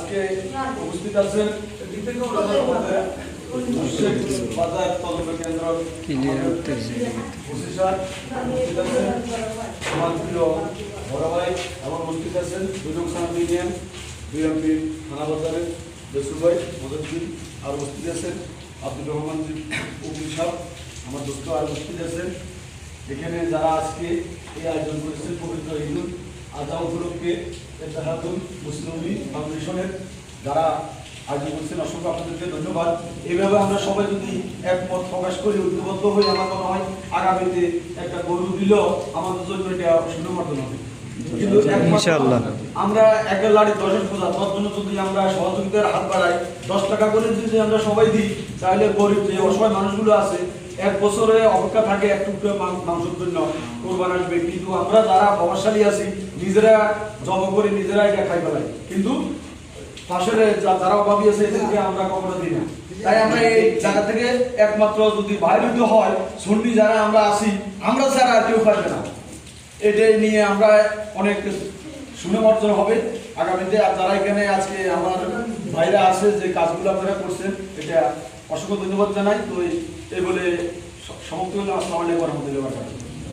আজকে উপস্থিত আছেন বাজার তদন্ত কেন্দ্র আমার প্রিয় বড় ভাই এবং উপস্থিত আছেন দুজন সাহায্য ইউনিয়ন বিএমপি থানা বাজারের দেশুর ভাই মদতদিন আর উপস্থিত আছেন আব্দুর রহমান উকিল সাহেব আমার দোস্ত আর উপস্থিত আছেন। এখানে যারা আজকে এই আয়োজন করেছেন পবিত্র ঈদুল আজহা উপলক্ষে ইত্তেহাদুল মুসলিমিন ফাউন্ডেশনের যারা আয়োজন করছেন অসংখ্য আপনাদেরকে ধন্যবাদ। এইভাবে আমরা সবাই যদি একমত প্রকাশ করি ঐক্যবদ্ধ হয়ে আমার মনে হয় আগামীতে একটা গরু দিলেও আমাদের জন্য এটা সুনামর্জন হবে। কিন্তু ইনশাআল্লাহ আমরা একটা লাড়ি 10 বোঝা তার জন্য যদি আমরা সহযোগিতার হাত বাড়াই 10 টাকা করে যদি আমরা সবাই দিই তাহলে গরিব যে অসহায় মানুষগুলো আছে এক বছরে অপেক্ষা থাকে এক টুকরো মাংসের জন্য কোরবান আসবে, কিন্তু আমরা যারা প্রভাবশালী আছি নিজেরা জব করে নিজেরা এটা খাই ফেলাই, কিন্তু পাশের যারা অভাবী আছে এদেরকে আমরা কখনো দিই না। তাই আমরা এই জায়গা থেকে একমাত্র যদি বাইরে হয় সন্ডি যারা আমরা আছি আমরা ছাড়া আর কেউ পারবে না, এটাই নিয়ে আমরা অনেক সুনাম অর্জন হবে আগামীতে। আর যারা এখানে আজকে আমার ভাইরা আছে যে কাজগুলো আপনারা করছেন এটা অসংখ্য ধন্যবাদ জানাই। তো এই বলে সমাপ্তি হলো। আসসালামু আলাইকুম ওয়া রাহমাতুল্লাহি ওয়া বারাকাতুহু।